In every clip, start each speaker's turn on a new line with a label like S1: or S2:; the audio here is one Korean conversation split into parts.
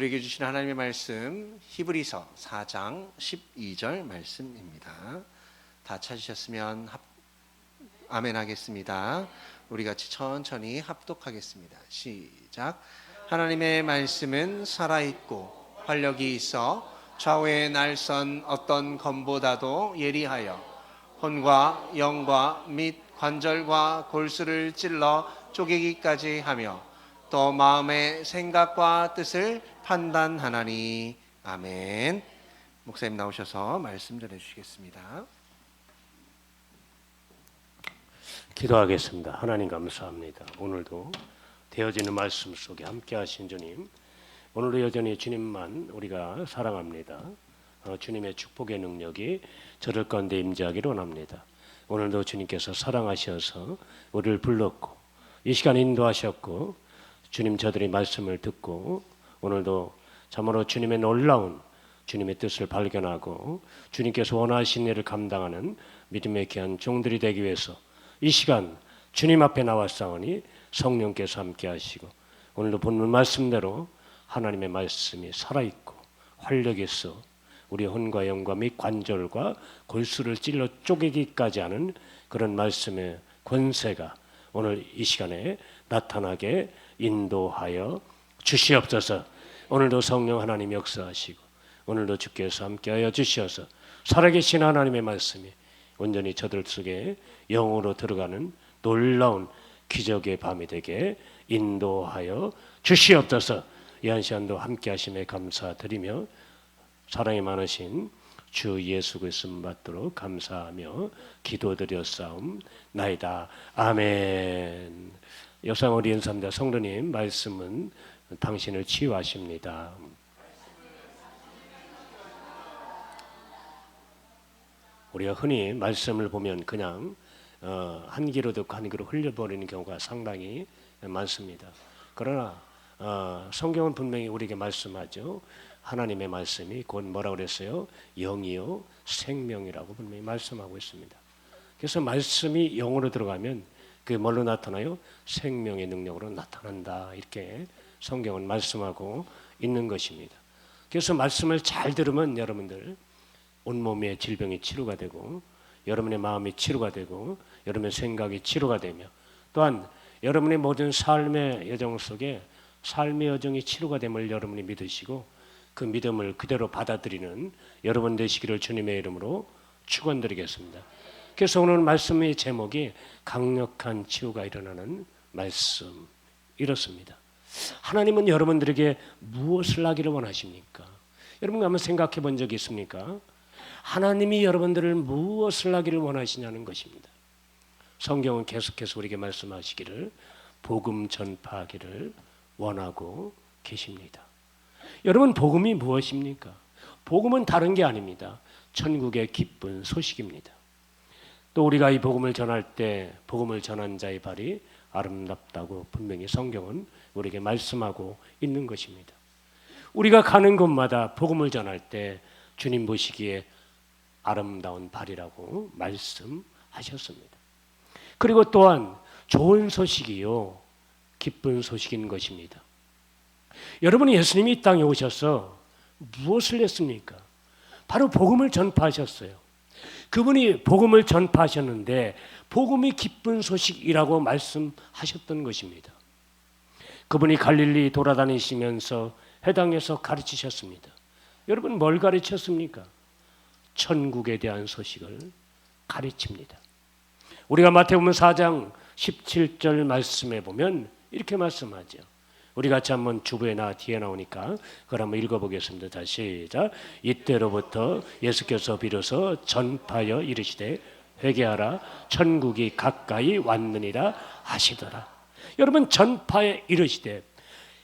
S1: 우리에게 주신 하나님의 말씀 히브리서 4장 12절 말씀입니다. 다 찾으셨으면 아멘 하겠습니다. 우리 같이 천천히 합독하겠습니다. 시작. 하나님의 말씀은 살아있고 활력이 있어 좌우의 날선 어떤 검보다도 예리하여 혼과 영과 및 관절과 골수를 찔러 쪼개기까지 하며 또 마음의 생각과 뜻을 판단하나니. 아멘. 목사님 나오셔서 말씀 전해주시겠습니다.
S2: 기도하겠습니다. 하나님 감사합니다. 오늘도 되어지는 말씀 속에 함께 하신 주님, 오늘도 여전히 주님만 우리가 사랑합니다. 주님의 축복의 능력이 저들 가운데 임재하기를 원합니다. 오늘도 주님께서 사랑하셔서 우리를 불렀고 이 시간 인도하셨고 주님 저들이 말씀을 듣고 오늘도 참으로 주님의 놀라운 주님의 뜻을 발견하고 주님께서 원하신 일을 감당하는 믿음의 귀한 종들이 되기 위해서 이 시간 주님 앞에 나왔사오니 성령께서 함께 하시고 오늘도 본문 말씀대로 하나님의 말씀이 살아있고 활력이 있어 우리 혼과 영과 및 관절과 골수를 찔러 쪼개기까지 하는 그런 말씀의 권세가 오늘 이 시간에 나타나게 인도하여 주시옵소서. 오늘도 성령 하나님 역사하시고 오늘도 주께서 함께하여 주시어서 살아계신 하나님의 말씀이 온전히 저들 속에 영으로 들어가는 놀라운 기적의 밤이 되게 인도하여 주시옵소서. 이 한 시간도 함께하심에 감사드리며 사랑이 많으신 주 예수 그리스도 받도록 감사하며 기도드렸사옵나이다. 아멘. 역상 우리 연사입니다. 성도님 말씀은 당신을 치유하십니다. 우리가 흔히 말씀을 보면 그냥 한 귀로 듣고 한 귀로 흘려버리는 경우가 상당히 많습니다. 그러나 성경은 분명히 우리에게 말씀하죠. 하나님의 말씀이 곧 뭐라고 그랬어요? 영이요 생명이라고 분명히 말씀하고 있습니다. 그래서 말씀이 영으로 들어가면 그게 뭘로 나타나요? 생명의 능력으로 나타난다. 이렇게 성경은 말씀하고 있는 것입니다. 그래서 말씀을 잘 들으면 여러분들 온몸의 질병이 치료가 되고 여러분의 마음이 치료가 되고 여러분의 생각이 치료가 되며 또한 여러분의 모든 삶의 여정 속에 삶의 여정이 치료가 됨을 여러분이 믿으시고 그 믿음을 그대로 받아들이는 여러분 되시기를 주님의 이름으로 축원드리겠습니다. 그래서 오늘 말씀의 제목이 강력한 치유가 일어나는 말씀 이렇습니다. 하나님은 여러분들에게 무엇을 하기를 원하십니까? 여러분 한번 생각해 본 적이 있습니까? 하나님이 여러분들을 무엇을 하기를 원하시냐는 것입니다. 성경은 계속해서 우리에게 말씀하시기를 복음 전파하기를 원하고 계십니다. 여러분 복음이 무엇입니까? 복음은 다른 게 아닙니다. 천국의 기쁜 소식입니다. 또 우리가 이 복음을 전할 때 복음을 전한 자의 발이 아름답다고 분명히 성경은 우리에게 말씀하고 있는 것입니다. 우리가 가는 곳마다 복음을 전할 때 주님 보시기에 아름다운 발이라고 말씀하셨습니다. 그리고 또한 좋은 소식이요 기쁜 소식인 것입니다. 여러분이 예수님이 이 땅에 오셔서 무엇을 했습니까? 바로 복음을 전파하셨어요. 그분이 복음을 전파하셨는데 복음이 기쁜 소식이라고 말씀하셨던 것입니다. 그분이 갈릴리 돌아다니시면서 회당에서 가르치셨습니다. 여러분 뭘 가르쳤습니까? 천국에 대한 소식을 가르칩니다. 우리가 마태복음 4장 17절 말씀에 보면 이렇게 말씀하죠. 우리 같이 한번 주부에 뒤에 나오니까 그걸 한번 읽어보겠습니다. 자, 시작. 이때로부터 예수께서 비로소 전파하여 이르시되 회개하라 천국이 가까이 왔느니라 하시더라. 여러분 전파에 이르시되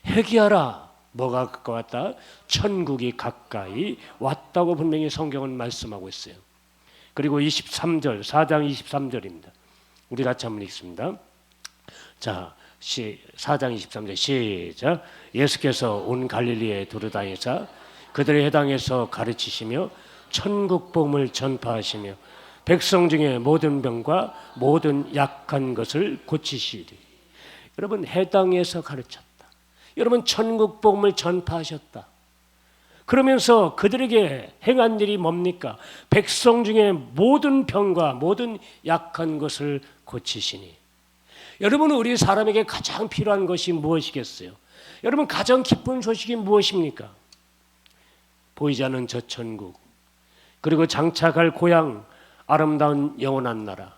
S2: 회개하라. 뭐가 가까웠다? 천국이 가까이 왔다고 분명히 성경은 말씀하고 있어요. 그리고 23절 4장 23절입니다. 우리 같이 한번 읽습니다. 자, 4장 23절 시작. 예수께서 온 갈릴리에 두루다니사 그들의 회당에서 가르치시며 천국 복음을 전파하시며 백성 중에 모든 병과 모든 약한 것을 고치시리. 여러분 회당에서 가르쳤다. 여러분 천국 복음을 전파하셨다. 그러면서 그들에게 행한 일이 뭡니까? 백성 중에 모든 병과 모든 약한 것을 고치시니. 여러분, 우리 사람에게 가장 필요한 것이 무엇이겠어요? 여러분, 가장 기쁜 소식이 무엇입니까? 보이지 않는 저 천국, 그리고 장차갈 고향, 아름다운 영원한 나라,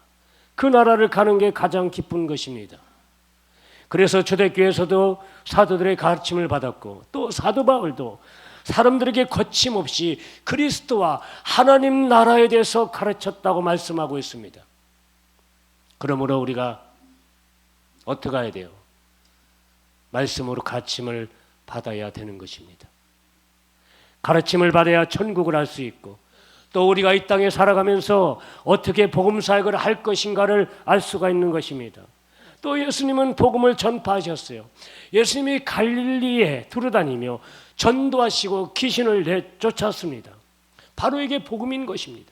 S2: 그 나라를 가는 게 가장 기쁜 것입니다. 그래서 초대교회에서도 사도들의 가르침을 받았고, 또 사도 바울도 사람들에게 거침없이 그리스도와 하나님 나라에 대해서 가르쳤다고 말씀하고 있습니다. 그러므로 우리가 어떻게 해야 돼요? 말씀으로 가르침을 받아야 되는 것입니다. 가르침을 받아야 천국을 알 수 있고, 또 우리가 이 땅에 살아가면서 어떻게 복음 사역을 할 것인가를 알 수가 있는 것입니다. 또 예수님은 복음을 전파하셨어요. 예수님이 갈릴리에 두루다니며 전도하시고 귀신을 내쫓았습니다. 바로 이게 복음인 것입니다.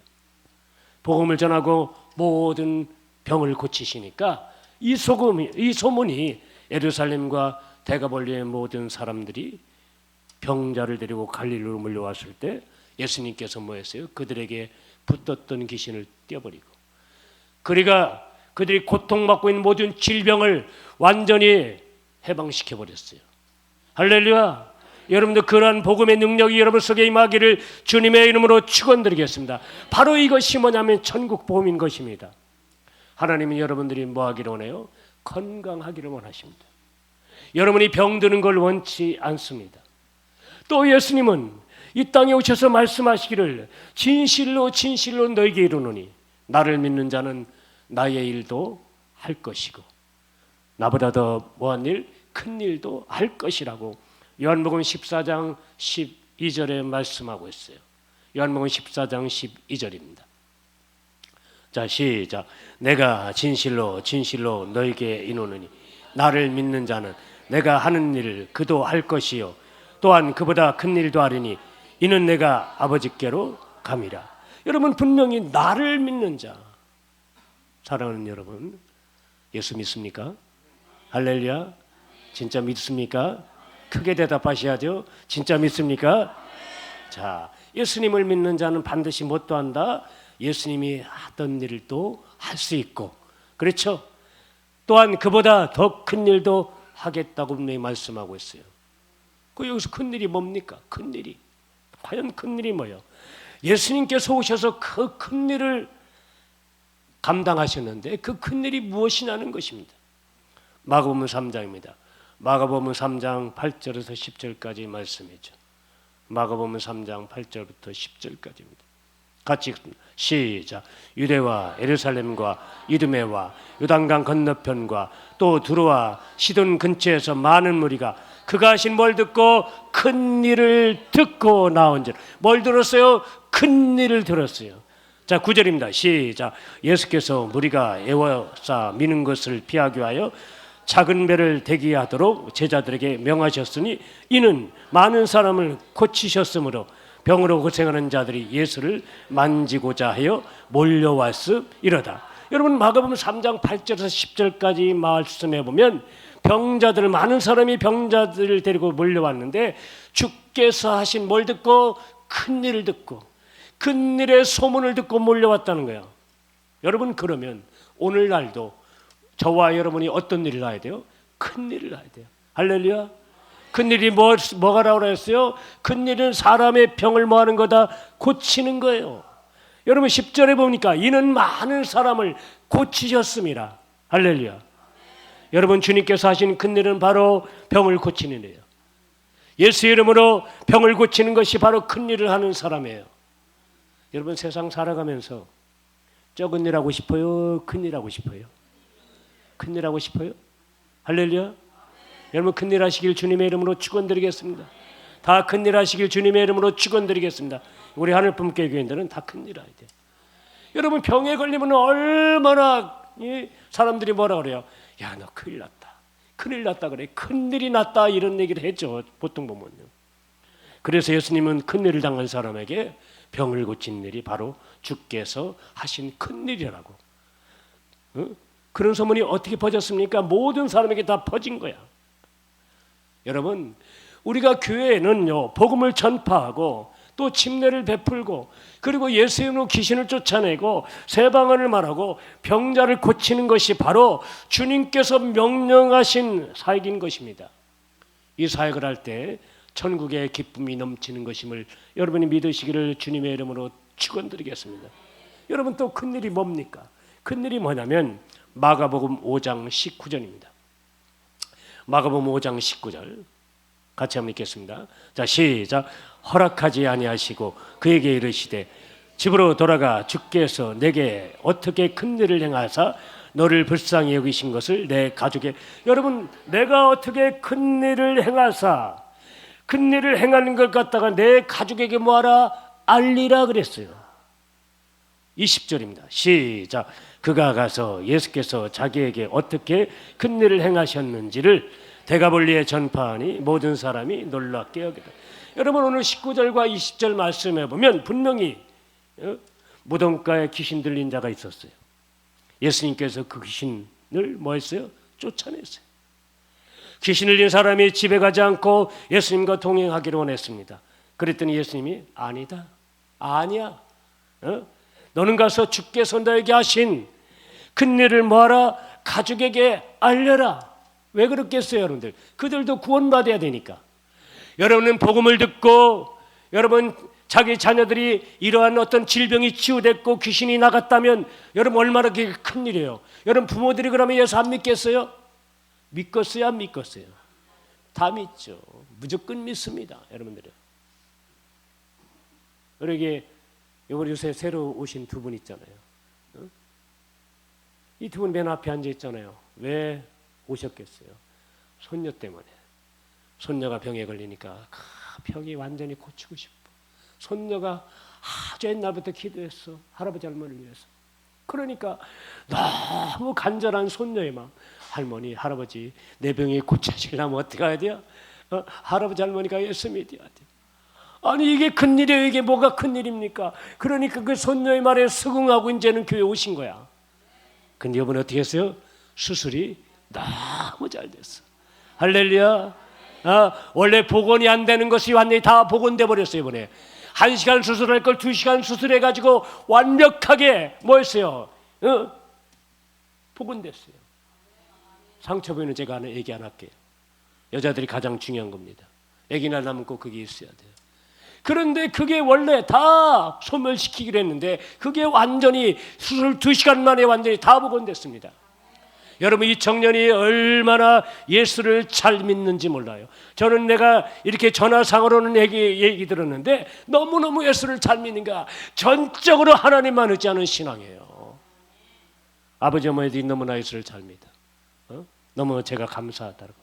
S2: 복음을 전하고 모든 병을 고치시니까 이 소문이 예루살렘과 데가볼리의 모든 사람들이 병자를 데리고 갈릴리로 몰려왔을 때 예수님께서 뭐 했어요? 그들에게 붙었던 귀신을 떼어버리고, 그들이 고통받고 있는 모든 질병을 완전히 해방시켜버렸어요. 할렐루야. 여러분들 그러한 복음의 능력이 여러분 속에 임하기를 주님의 이름으로 축원드리겠습니다. 바로 이것이 뭐냐면 천국 복음인 것입니다. 하나님은 여러분들이 뭐 하기를 원해요? 건강하기를 원하십니다. 여러분이 병드는 걸 원치 않습니다. 또 예수님은 이 땅에 오셔서 말씀하시기를 진실로 진실로 너희에게 이르노니 나를 믿는 자는 나의 일도 할 것이고 나보다 더 뭐한 일? 큰 일도 할 것이라고 요한복음 14장 12절에 말씀하고 있어요. 요한복음 14장 12절입니다. 자, 시작. 내가 진실로 진실로 너희에게 이르노니 나를 믿는 자는 내가 하는 일을 그도 할 것이요 또한 그보다 큰 일도 하리니 이는 내가 아버지께로 감이라. 여러분, 분명히 나를 믿는 자, 사랑하는 여러분, 예수 믿습니까? 할렐루야. 진짜 믿습니까? 크게 대답하셔야죠. 진짜 믿습니까? 자, 예수님을 믿는 자는 반드시 뭣도 한다? 예수님이 하던 일을 또 할 수 있고, 그렇죠? 또한 그보다 더 큰 일도 하겠다고 분명히 말씀하고 있어요. 그 여기서 큰 일이 뭡니까? 큰 일이 과연 큰 일이 뭐예요? 예수님께서 오셔서 그 큰 일을 감당하셨는데 그 큰 일이 무엇이냐는 것입니다. 마가복음 3장입니다. 마가복음 3장 8절에서 10절까지 말씀이죠. 마가복음 3장 8절부터 10절까지입니다. 같이 읽습니다. 시작. 유대와 예루살렘과 이두메와 요단강 건너편과 또 두로와 시돈 근처에서 많은 무리가 그가 하신 뭘 듣고 큰 일을 듣고 나온즉. 뭘 들었어요? 큰 일을 들었어요. 자, 9절입니다. 시작. 예수께서 무리가 애워싸 미는 것을 피하기 위하여 작은 배를 대기하도록 제자들에게 명하셨으니 이는 많은 사람을 고치셨으므로 병으로 고생하는 자들이 예수를 만지고자 하여 몰려왔으이러다. 여러분, 마가복음 3장 8절에서 10절까지 말씀해 보면 병자들, 많은 사람이 병자들을 데리고 몰려왔는데 주께서 하신 뭘 듣고? 큰 일을 듣고 큰 일의 소문을 듣고 몰려왔다는 거예요. 여러분, 그러면 오늘날도 저와 여러분이 어떤 일을 해야 돼요? 큰 일을 해야 돼요. 할렐루야. 큰 일이 뭐가라고 했어요? 큰 일은 사람의 병을 뭐하는 거다? 고치는 거예요. 여러분 10절에 보니까 이는 많은 사람을 고치셨습니다. 할렐루야. 여러분, 주님께서 하신 큰 일은 바로 병을 고치는 일이에요. 예수 이름으로 병을 고치는 것이 바로 큰 일을 하는 사람이에요. 여러분, 세상 살아가면서 적은 일 하고 싶어요? 큰 일 하고 싶어요? 큰 일 하고 싶어요? 할렐루야. 여러분, 큰 일 하시길 주님의 이름으로 축원드리겠습니다. 다 큰 일 하시길 주님의 이름으로 축원드리겠습니다. 우리 하늘품계 교인들은 다 큰 일 해야 돼요. 여러분, 병에 걸리면 얼마나 사람들이 뭐라 그래요? 야, 너 큰일 났다. 큰일 났다 그래. 큰일이 났다 이런 얘기를 했죠. 보통 보면요. 그래서 예수님은 큰일을 당한 사람에게 병을 고친 일이 바로 주께서 하신 큰일이라고. 그런 소문이 어떻게 퍼졌습니까? 모든 사람에게 다 퍼진 거야. 여러분, 우리가 교회에는요, 복음을 전파하고 또 침례를 베풀고 그리고 예수 이름으로 귀신을 쫓아내고 새 방언을 말하고 병자를 고치는 것이 바로 주님께서 명령하신 사역인 것입니다. 이 사역을 할 때 천국의 기쁨이 넘치는 것임을 여러분이 믿으시기를 주님의 이름으로 축원드리겠습니다. 여러분, 또 큰일이 뭡니까? 큰일이 뭐냐면 마가복음 5장 19절입니다. 마가복음 5장 19절 같이 한번 읽겠습니다. 자, 시작. 허락하지 아니하시고 그에게 이르시되 집으로 돌아가 주께서 내게 어떻게 큰 일을 행하사 너를 불쌍히 여기신 것을 내 가족에. 여러분, 내가 어떻게 큰 일을 행하사 큰 일을 행하는 걸 갖다가 내 가족에게 뭐하라? 알리라 그랬어요. 20절입니다. 시작. 그가 가서 예수께서 자기에게 어떻게 큰 일을 행하셨는지를 데가볼리에 전파하니 모든 사람이 놀랍게 여기다. 여러분, 오늘 19절과 20절 말씀해 보면 분명히 무덤가에 귀신 들린 자가 있었어요. 예수님께서 그 귀신을 뭐 했어요? 쫓아냈어요. 귀신 들린 사람이 집에 가지 않고 예수님과 동행하기를 원했습니다. 그랬더니 예수님이 아니다, 아니야, 너는 가서 주께서 너에게 하신 큰 일을 뭐하라? 가족에게 알려라. 왜 그렇겠어요, 여러분들? 그들도 구원받아야 되니까. 여러분은 복음을 듣고 여러분 자기 자녀들이 이러한 어떤 질병이 치유됐고 귀신이 나갔다면 여러분 얼마나 그게 큰일이에요. 여러분 부모들이 그러면 예수 안 믿겠어요? 믿겠어요, 안 믿겠어요? 다 믿죠. 무조건 믿습니다, 여러분들은. 그러게 요새 새로 오신 두 분 있잖아요. 이 두 분 맨 앞에 앉아 있잖아요. 왜 오셨겠어요? 손녀 때문에. 손녀가 병에 걸리니까 병이 완전히 고치고 싶어. 손녀가 아주 옛날부터 기도했어. 할아버지 할머니를 위해서. 그러니까 너무 간절한 손녀의 마음. 할머니, 할아버지, 내 병이 고쳐지려면 어떻게 해야 돼요? 할아버지 할머니가 예수 믿어야 돼. 아니, 이게 큰일이에요. 이게 뭐가 큰일입니까? 그러니까 그 손녀의 말에 수긍하고 이제는 교회 오신 거야. 근데 이번에 어떻게 했어요? 수술이 너무 잘 됐어. 할렐루야. 원래 복원이 안 되는 것이 완전히 다 복원돼 버렸어요. 이번에 1시간 수술할 걸 2시간 수술해가지고 완벽하게 뭐 했어요? 복원됐어요. 상처 부위는 제가 얘기 안 할게요. 여자들이 가장 중요한 겁니다. 아기날 남은 꼭 그게 있어야 돼요. 그런데 그게 원래 다 소멸시키기로 했는데 그게 완전히 수술 2시간 만에 완전히 다 복원됐습니다. 여러분, 이 청년이 얼마나 예수를 잘 믿는지 몰라요. 저는 내가 이렇게 전화상으로는 얘기 들었는데 너무너무 예수를 잘 믿는가. 전적으로 하나님만 의지하는 신앙이에요. 아버지 어머니들이 너무나 예수를 잘 믿어. 너무 제가 감사하다고.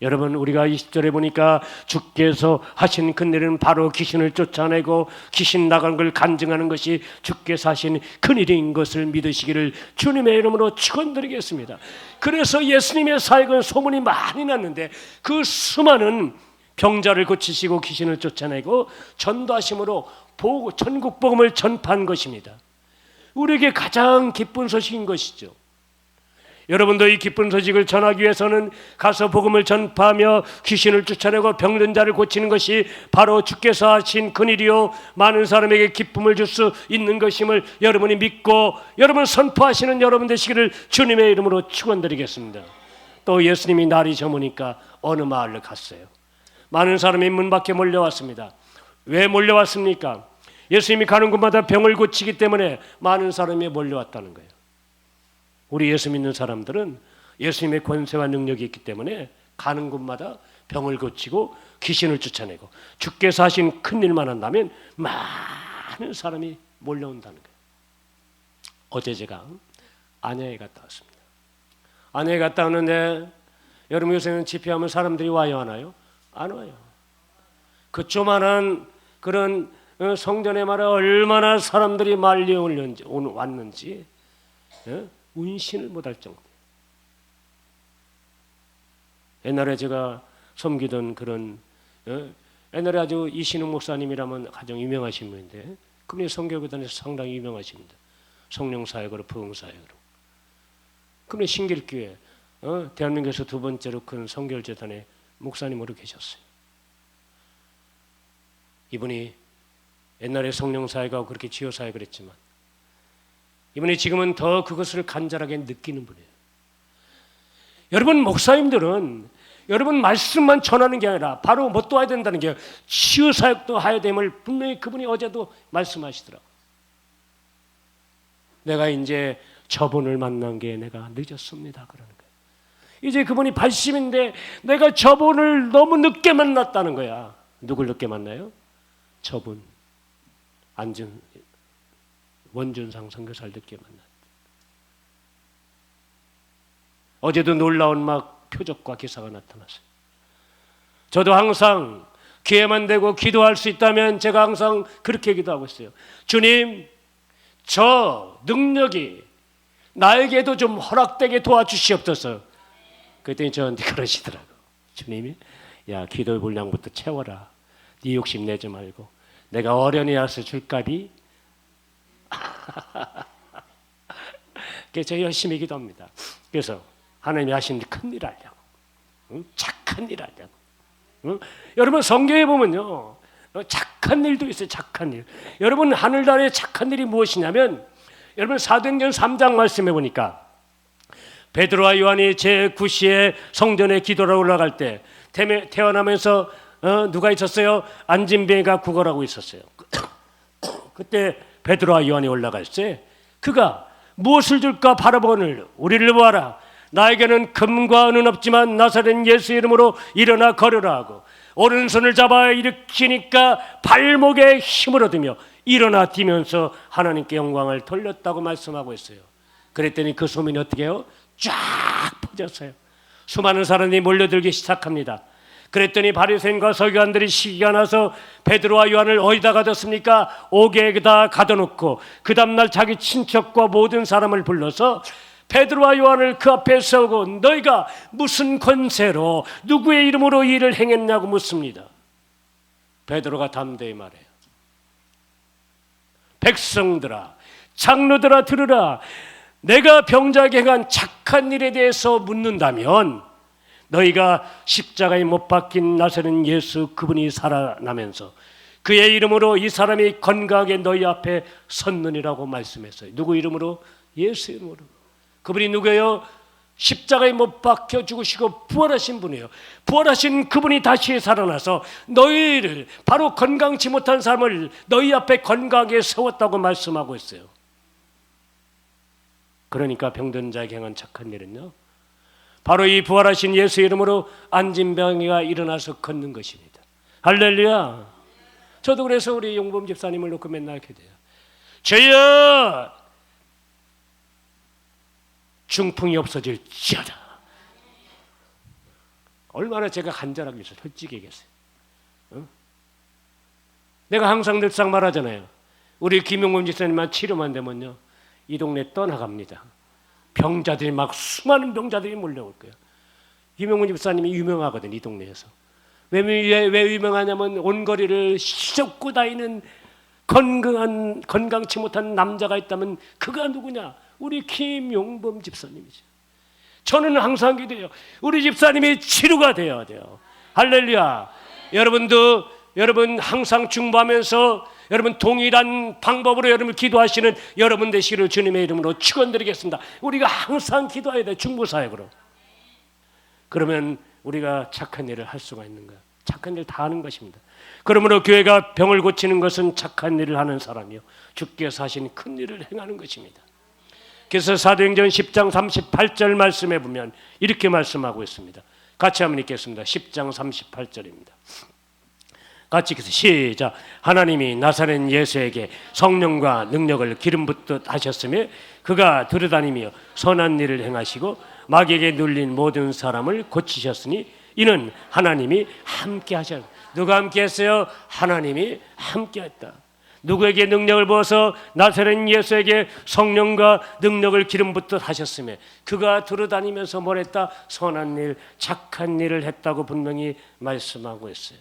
S2: 여러분, 우리가 20절에 보니까 주께서 하신 큰일은 바로 귀신을 쫓아내고 귀신 나간 걸 간증하는 것이 주께서 하신 큰일인 것을 믿으시기를 주님의 이름으로 축원드리겠습니다. 그래서 예수님의 사역은 소문이 많이 났는데 그 수많은 병자를 고치시고 귀신을 쫓아내고 전도하심으로 천국 복음을 전파한 것입니다. 우리에게 가장 기쁜 소식인 것이죠. 여러분도 이 기쁜 소식을 전하기 위해서는 가서 복음을 전파하며 귀신을 쫓아내고 병든 자를 고치는 것이 바로 주께서 하신 큰일이요 많은 사람에게 기쁨을 줄 수 있는 것임을 여러분이 믿고 여러분 선포하시는 여러분 되시기를 주님의 이름으로 축원드리겠습니다. 또 예수님이 날이 저무니까 어느 마을로 갔어요. 많은 사람이 문 밖에 몰려왔습니다. 왜 몰려왔습니까? 예수님이 가는 곳마다 병을 고치기 때문에 많은 사람이 몰려왔다는 거예요. 우리 예수 믿는 사람들은 예수님의 권세와 능력이 있기 때문에 가는 곳마다 병을 고치고 귀신을 쫓아내고 주께서 하신 큰 일만 한다면 많은 사람이 몰려온다는 거예요. 어제 제가 안야에 갔다 왔습니다. 안야에 갔다 왔는데 여러분, 요새는 집회하면 사람들이 와요, 안 와요? 안 와요. 그 조만한 그런 성전에 말해 얼마나 사람들이 왔는지 운신을 못할 정도. 옛날에 제가 섬기던 그런 옛날에 아주 이신웅 목사님이라면 가장 유명하신 분인데 그분이 선교구단에서 상당히 유명하십니다. 성령 사역으로, 부흥 사역으로. 그분이 신길교회 대한민국에서 두 번째로 큰 선교재단의 목사님으로 계셨어요. 이분이 옛날에 성령사역하고 그렇게 지효사역을 했지만 이분이 지금은 더 그것을 간절하게 느끼는 분이에요. 여러분 목사님들은 여러분 말씀만 전하는 게 아니라 바로 뭐 또 해야 된다는 게 치유사역도 해야 됨을 분명히 그분이 어제도 말씀하시더라고요. 내가 이제 저분을 만난 게 내가 늦었습니다 그러는 거예요. 이제 그분이 80인데 내가 저분을 너무 늦게 만났다는 거야. 누굴 늦게 만나요? 저분 원준상 선교사를 늦게 만났다. 어제도 놀라운 막 표적과 기사가 나타났어요. 저도 항상 기회만 되고 기도할 수 있다면 제가 항상 그렇게 기도하고 있어요. 주님, 저 능력이 나에게도 좀 허락되게 도와주시옵소서. 그랬더니 저한테 그러시더라고. 주님이 야 기도의 분량부터 채워라. 네 욕심 내지 말고 내가 어련히 와서 줄까비. 그래서 저 열심히 기도합니다. 그래서 하나님이 하신 큰일 하려고, 응? 착한 일 하려고. 응? 여러분 성경에 보면요 착한 일도 있어요. 착한 일. 여러분 하늘나라의 착한 일이 무엇이냐면 여러분 사도행전 3장 말씀해 보니까 베드로와 요한이 제9시에 성전에 기도하러 올라갈 때 태어나면서 누가 있었어요? 안진뱅이가 구걸하고 있었어요. 그때 베드로와 요한이 올라갈 때 그가 무엇을 줄까 바라보거늘 우리를 보아라. 나에게는 금과 은은 없지만 나사렛 예수 이름으로 일어나 걸으라 하고 오른손을 잡아 일으키니까 발목에 힘을 얻으며 일어나 뛰면서 하나님께 영광을 돌렸다고 말씀하고 있어요. 그랬더니 그 소문이 어떻게 해요? 쫙 퍼졌어요. 수많은 사람이 몰려들기 시작합니다. 그랬더니 바리새인과 서기관들이 시기가 나서 베드로와 요한을 어디다 가뒀습니까? 옥에다 가둬놓고 그 다음날 자기 친척과 모든 사람을 불러서 베드로와 요한을 그 앞에 세우고 너희가 무슨 권세로 누구의 이름으로 이 일을 행했냐고 묻습니다. 베드로가 담대히 말해요. 백성들아 장로들아 들으라. 내가 병자에게 행한 착한 일에 대해서 묻는다면 너희가 십자가에 못 박힌 나사렛 예수 그분이 살아나면서 그의 이름으로 이 사람이 건강하게 너희 앞에 섰느니라고 말씀했어요. 누구 이름으로? 예수 이름으로. 그분이 누구예요? 십자가에 못 박혀 죽으시고 부활하신 분이에요. 부활하신 그분이 다시 살아나서 너희를 바로 건강치 못한 사람을 너희 앞에 건강하게 세웠다고 말씀하고 있어요. 그러니까 병든 자에게 행한 착한 일은요 바로 이 부활하신 예수 이름으로 안진병이가 일어나서 걷는 것입니다. 할렐루야. 저도 그래서 우리 용범 집사님을 놓고 맨날 이렇게 돼요. 주여 중풍이 없어질지어다. 얼마나 제가 간절하겠어요. 솔직히 얘기했어요. 내가 항상 늘상 말하잖아요. 우리 김용범 집사님만 치료만 되면요 이 동네 떠나갑니다. 병자들이 막 수많은 병자들이 몰려올 거예요. 김용문 집사님이 유명하거든 이 동네에서. 왜 유명하냐면 온 거리를 휘젓고 다니는 건강치 못한 남자가 있다면 그가 누구냐? 우리 김용범 집사님이죠. 저는 항상 기도해요. 우리 집사님이 치료가 되어야 돼요. 할렐루야. 여러분 항상 중보하면서 여러분 동일한 방법으로 여러분 기도하시는 여러분 되시기를 주님의 이름으로 축원드리겠습니다. 우리가 항상 기도해야 돼. 중보사역으로. 그러면 우리가 착한 일을 할 수가 있는 거예요. 착한 일 다 하는 것입니다. 그러므로 교회가 병을 고치는 것은 착한 일을 하는 사람이요 주께서 하신 큰 일을 행하는 것입니다. 그래서 사도행전 10장 38절 말씀해 보면 이렇게 말씀하고 있습니다. 같이 한번 읽겠습니다. 10장 38절입니다. 같이 읽겠습니다. 시작. 하나님이 나사렛 예수에게 성령과 능력을 기름 붓듯 하셨으며 그가 들여다니며 선한 일을 행하시고 마귀에게 눌린 모든 사람을 고치셨으니 이는 하나님이 함께 하셨다. 누가 함께 했어요? 하나님이 함께 했다. 누구에게 능력을 부어서 나사렛 예수에게 성령과 능력을 기름 붓듯 하셨으며 그가 들여다니면서 뭘 했다? 선한 일, 착한 일을 했다고 분명히 말씀하고 있어요.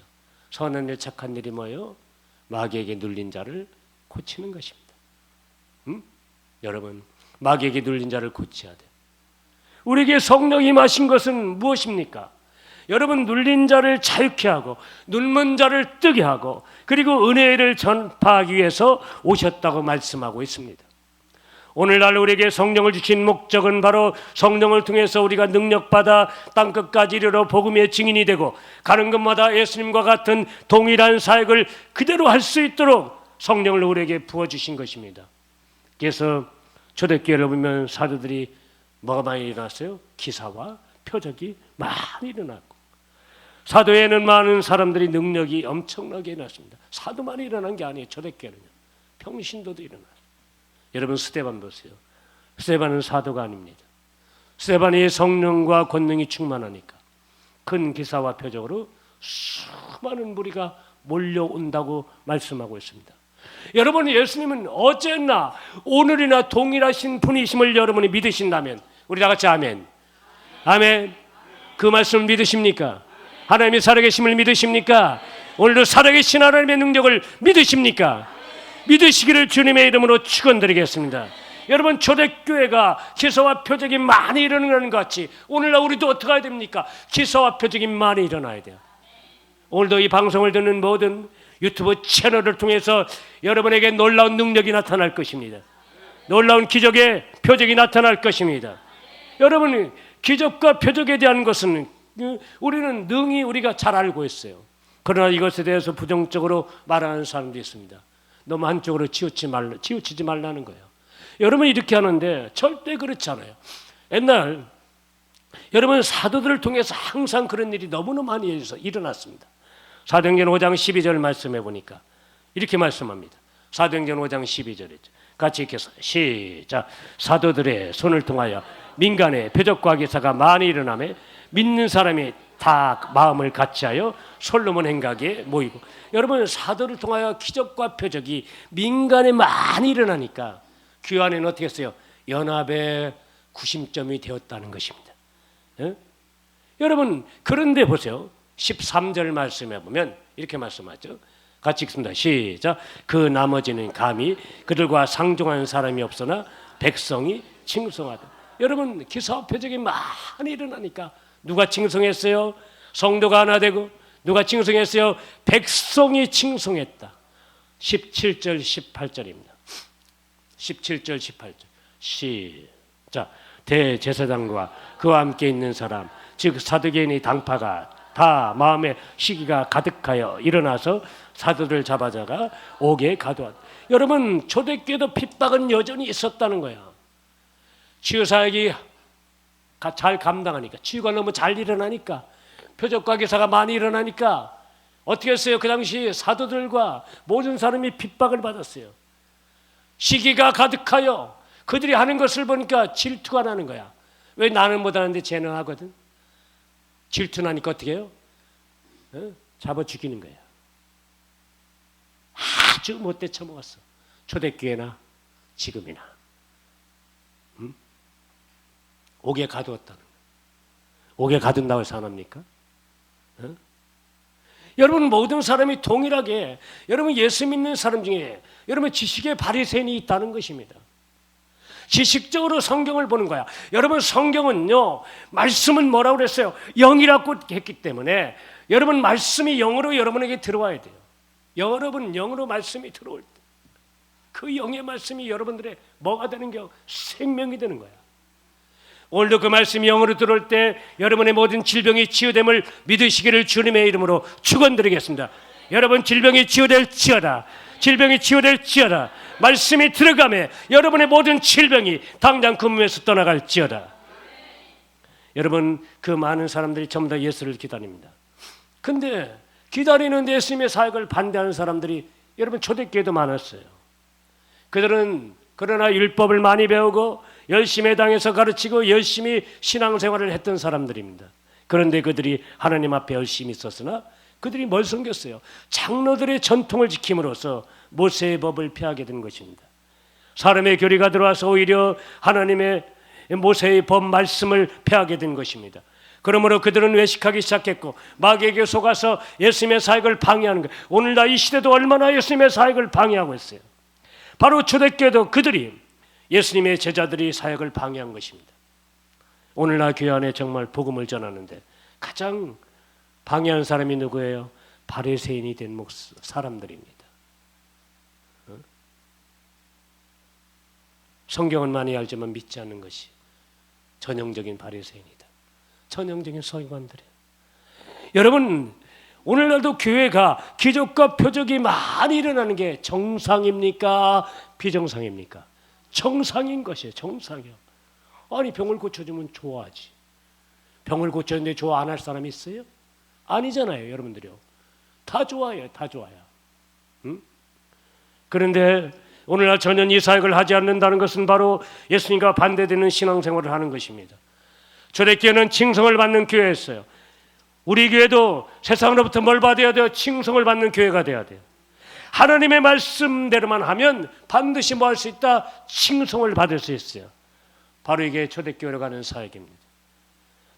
S2: 선한 일, 착한 일이 뭐예요? 마귀에게 눌린 자를 고치는 것입니다. 여러분, 마귀에게 눌린 자를 고쳐야 돼요. 우리에게 성령이 임하신 것은 무엇입니까? 여러분 눌린 자를 자유케 하고 눌문 자를 뜨게 하고 그리고 은혜를 전파하기 위해서 오셨다고 말씀하고 있습니다. 오늘날 우리에게 성령을 주신 목적은 바로 성령을 통해서 우리가 능력받아 땅끝까지 이르러 복음의 증인이 되고 가는 곳마다 예수님과 같은 동일한 사역을 그대로 할 수 있도록 성령을 우리에게 부어주신 것입니다. 그래서 초대교회를 보면 사도들이 뭐가 많이 일어났어요? 기사와 표적이 많이 일어났고 사도에는 많은 사람들이 능력이 엄청나게 일어났습니다. 사도만 일어난 게 아니에요. 초대교회는요. 평신도도 일어났어요. 여러분 스데반 보세요. 스데반은 사도가 아닙니다. 스데반이 성령과 권능이 충만하니까 큰 기사와 표적으로 수많은 무리가 몰려온다고 말씀하고 있습니다. 여러분 예수님은 어제나 오늘이나 동일하신 분이심을 여러분이 믿으신다면 우리 다 같이 아멘. 아멘. 그 말씀을 믿으십니까? 하나님이 살아계심을 믿으십니까? 오늘도 살아계신 하나님의 능력을 믿으십니까? 믿으시기를 주님의 이름으로 축원드리겠습니다. 여러분 초대교회가 기사와 표적이 많이 일어나는 것 같이 오늘날 우리도 어떻게 해야 됩니까? 기사와 표적이 많이 일어나야 돼요. 오늘도 이 방송을 듣는 모든 유튜브 채널을 통해서 여러분에게 놀라운 능력이 나타날 것입니다. 놀라운 기적의 표적이 나타날 것입니다. 여러분 기적과 표적에 대한 것은 우리는 능히 우리가 잘 알고 있어요. 그러나 이것에 대해서 부정적으로 말하는 사람도 있습니다. 너무 한쪽으로 치우치지 말라는 거예요. 여러분이 이렇게 하는데 절대 그렇지 않아요. 옛날 여러분 사도들을 통해서 항상 그런 일이 너무나 많이 일어났습니다. 사도행전 5장 12절 말씀해 보니까 이렇게 말씀합니다. 사도행전 5장 12절이죠. 같이 읽겠습니다. 시작. 사도들의 손을 통하여 민간의 표적과 기사가 많이 일어나며 믿는 사람이 다 마음을 같이하여 솔로몬 행각에 모이고. 여러분 사도를 통하여 기적과 표적이 민간에 많이 일어나니까 교회 안에는 어떻게 했어요? 연합의 구심점이 되었다는 것입니다. 예? 여러분 그런데 보세요. 13절 말씀해 보면 이렇게 말씀하죠. 같이 읽습니다. 시작. 그 나머지는 감히 그들과 상종하는 사람이 없으나 백성이 칭송하다. 여러분 기사와 표적이 많이 일어나니까 누가 칭송했어요? 성도가 하나 되고. 누가 칭송했어요? 백성이 칭송했다. 17절 18절입니다. 17절 18절 시작. 대제사장과 그와 함께 있는 사람 즉 사두개인의 당파가 다 마음에 시기가 가득하여 일어나서 사도를 잡아다가 옥에 가두었다. 여러분 초대교회도 핍박은 여전히 있었다는 거예요. 치유사역이 잘 감당하니까 치유가 너무 잘 일어나니까 표적과 기사가 많이 일어나니까 어떻게 했어요? 그 당시 사도들과 모든 사람이 핍박을 받았어요. 시기가 가득하여 그들이 하는 것을 보니까 질투가 나는 거야. 왜 나는 못하는데 쟤는 하거든? 질투나니까 어떻게 해요? 잡아 죽이는 거야. 아주 못돼 처먹었어. 초대교회나 지금이나. 옥에 가두었다는 거야. 옥에 가둔다고 해서 안 합니까? 여러분 모든 사람이 동일하게 여러분 예수 믿는 사람 중에 여러분 지식의 바리새인이 있다는 것입니다. 지식적으로 성경을 보는 거야. 여러분 성경은요 말씀은 뭐라고 그랬어요? 영이라고 했기 때문에 여러분 말씀이 영으로 여러분에게 들어와야 돼요. 여러분 영으로 말씀이 들어올 때 그 영의 말씀이 여러분들의 뭐가 되는 게 생명이 되는 거야. 오늘도 그 말씀이 영으로 들어올 때 여러분의 모든 질병이 치유됨을 믿으시기를 주님의 이름으로 축원드리겠습니다. 여러분 질병이 치유될지어다. 질병이 치유될지어다. 말씀이 들어가며 여러분의 모든 질병이 당장 그 몸에서 떠나갈지어다. 여러분 그 많은 사람들이 전부 다 예수를 기다립니다. 근데 기다리는 예수님의 사역을 반대하는 사람들이 여러분 초대교회도 많았어요. 그들은 그러나 율법을 많이 배우고 열심히 당해서 가르치고 열심히 신앙생활을 했던 사람들입니다. 그런데 그들이 하나님 앞에 열심히 있었으나 그들이 뭘 섬겼어요? 장로들의 전통을 지킴으로써 모세의 법을 폐하게 된 것입니다. 사람의 교리가 들어와서 오히려 하나님의 모세의 법 말씀을 폐하게 된 것입니다. 그러므로 그들은 외식하기 시작했고 마귀에게 속아서 예수님의 사역을 방해하는 거예요. 오늘날 이 시대도 얼마나 예수님의 사역을 방해하고 있어요. 바로 초대교회도 그들이 예수님의 제자들이 사역을 방해한 것입니다. 오늘날 교회 안에 정말 복음을 전하는데 가장 방해한 사람이 누구예요? 바리새인이 된 사람들입니다. 성경은 많이 알지만 믿지 않는 것이 전형적인 바리새인이다. 전형적인 서기관들이에요. 여러분, 오늘날도 교회가 기적과 표적이 많이 일어나는 게 정상입니까? 비정상입니까? 정상인 것이에요. 정상이요. 아니, 병을 고쳐주면 좋아하지. 병을 고쳤는데 좋아 안 할 사람이 있어요? 아니잖아요, 여러분들이요. 다 좋아요, 다 좋아요. 응? 그런데 오늘날 전혀 이 사역을 하지 않는다는 것은 바로 예수님과 반대되는 신앙생활을 하는 것입니다. 초대교회는 칭송을 받는 교회였어요. 우리 교회도 세상으로부터 뭘 받아야 돼요? 칭송을 받는 교회가 돼야 돼요. 하나님의 말씀대로만 하면 반드시 뭐 할 수 있다? 칭송을 받을 수 있어요. 바로 이게 초대교회로 가는 사역입니다.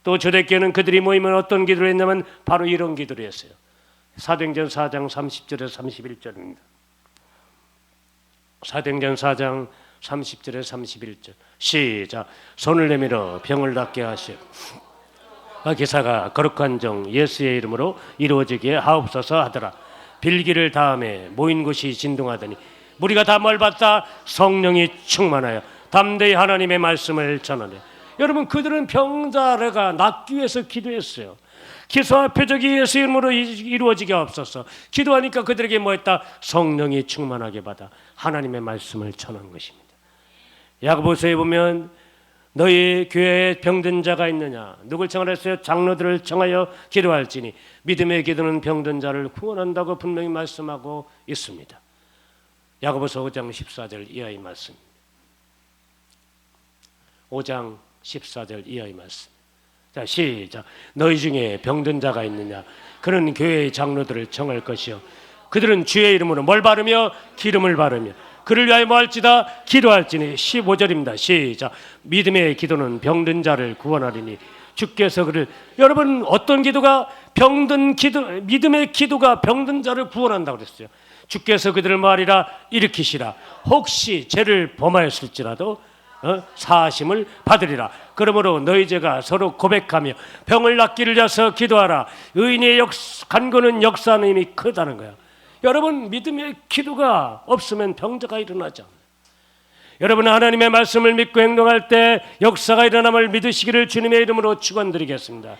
S2: 또 초대교회는 그들이 모이면 어떤 기도를 했냐면 바로 이런 기도를 했어요. 사도행전 4장 30절에서 31절입니다. 사도행전 4장 30절에서 31절 시작. 손을 내밀어 병을 낫게 하시오. 기사가 거룩한 종 예수의 이름으로 이루어지게 하옵소서 하더라. 빌기를 다음에 모인 곳이 진동하더니 무리가 다 뭘 받다? 성령이 충만하여 담대히 하나님의 말씀을 전하네. 여러분, 그들은 병자가 낫기 위해서 기도했어요. 기사와 표적이 예수 이름으로 이루어지게 하옵소서. 기도하니까 그들에게 뭐했다? 성령이 충만하게 받아 하나님의 말씀을 전한 것입니다. 야고보서에 보면 너희 교회에 병든 자가 있느냐? 누굴 청하랬어요? 장로들을 청하여 기도할지니 믿음의 기도는 병든 자를 구원한다고 분명히 말씀하고 있습니다. 야고보서 5장 14절 이하의 말씀. 5장 14절 이하의 말씀. 자, 시작. 너희 중에 병든 자가 있느냐? 그는 교회의 장로들을 청할 것이요 그들은 주의 이름으로 뭘 바르며? 기름을 바르며 그를 위하여 뭐 할지다? 기도할지니. 15절입니다. 시작. 믿음의 기도는 병든 자를 구원하리니 주께서 그를. 여러분, 어떤 기도가 병든 기도, 믿음의 기도가 병든 자를 구원한다고 그랬어요. 주께서 그들을 말이라 일으키시라. 혹시 죄를 범하였을지라도 사하심을 받으리라. 그러므로 너희 죄가 서로 고백하며 병을 낫기를 위해서 기도하라. 의인의 간구는 역사하는 힘이 크다는 거야. 여러분, 믿음의 기도가 없으면 병자가 일어나지 않아요. 여러분, 하나님의 말씀을 믿고 행동할 때 역사가 일어남을 믿으시기를 주님의 이름으로 축원드리겠습니다.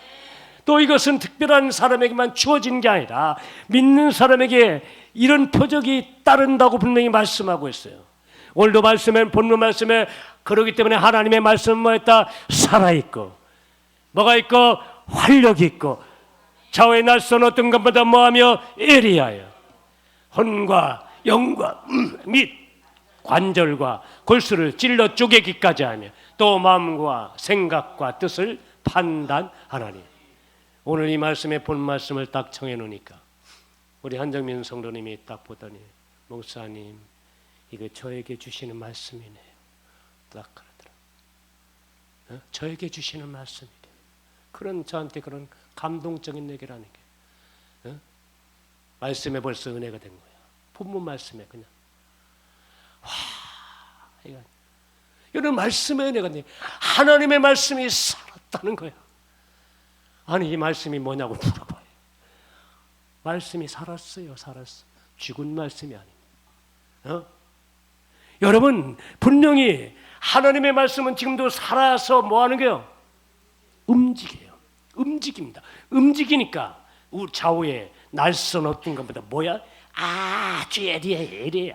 S2: 또 이것은 특별한 사람에게만 주어진 게 아니라 믿는 사람에게 이런 표적이 따른다고 분명히 말씀하고 있어요. 오늘도 말씀에, 본문 말씀에 그러기 때문에 하나님의 말씀은 뭐였다? 살아있고 뭐가 있고? 활력이 있고 좌우의 날선 어떤 것보다 뭐하며? 예리하여 혼과 영과 및 관절과 골수를 찔러 쪼개기까지 하며 또 마음과 생각과 뜻을 판단하나니. 오늘 이 말씀에 본 말씀을 딱 정해놓으니까 우리 한정민 성도님이 딱 보더니 목사님 이거 저에게 주시는 말씀이네요. 딱 그러더라. 저에게 주시는 말씀이래요. 그런 저한테 그런 감동적인 얘기라는 게 말씀에 벌써 은혜가 된 거야. 본문 말씀에 그냥 이거 이런 말씀의 은혜가 돼. 하나님의 말씀이 살았다는 거야. 아니 이 말씀이 뭐냐고 물어봐요. 말씀이 살았어요. 살았어. 죽은 말씀이 아닙니다. 여러분, 분명히 하나님의 말씀은 지금도 살아서 뭐 하는 거예요? 움직여요. 움직입니다. 움직이니까 우리 좌우에 날선 어떤 것보다 뭐야? 아주 예리해.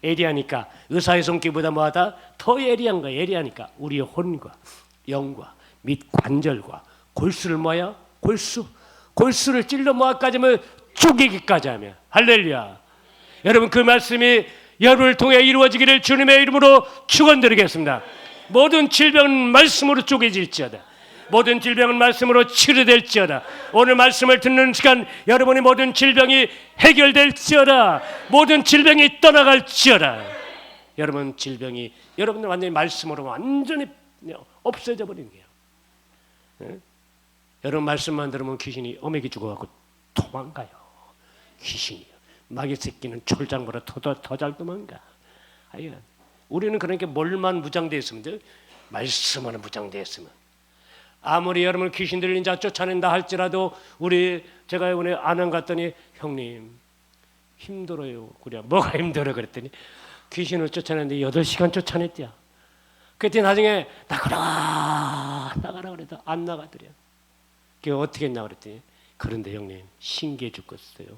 S2: 예리하니까 의사의 손길보다 뭐하다? 더 예리한 거야. 예리하니까 우리의 혼과 영과 및 관절과 골수를 뭐야? 골수를 찔러 뭐까지 하면 쪼개기까지 하면. 할렐루야. 여러분, 그 말씀이 여러분을 통해 이루어지기를 주님의 이름으로 축원드리겠습니다. 모든 질병은 말씀으로 쪼개질지어다. 모든 질병은 말씀으로 치료될지어다. 오늘 말씀을 듣는 시간 여러분의 모든 질병이 해결될지어다. 모든 질병이 떠나갈지어다. 여러분, 질병이 여러분들 완전히 말씀으로 완전히 없어져 버리는 거예요. 여러분, 말씀만 들으면 귀신이 어메기 죽어갖고 도망가요. 귀신이요. 마귀 새끼는 촐장보다 더 잘 도망가. 우리는 그러니까 뭘만 무장되어 있으면 돼요? 말씀으로 무장되어 있으면. 아무리 여러분 귀신 들린 자 쫓아낸다 할지라도 제가 이번에 안양 갔더니 형님 힘들어요. 그래 뭐가 힘들어 그랬더니 귀신을 쫓아내는데 8시간 쫓아냈대요. 그때 나중에 나가라 그래도 안 나가더래요. 그게 어떻게 했냐 그랬더니 그런데 형님 신기해 죽겠어요.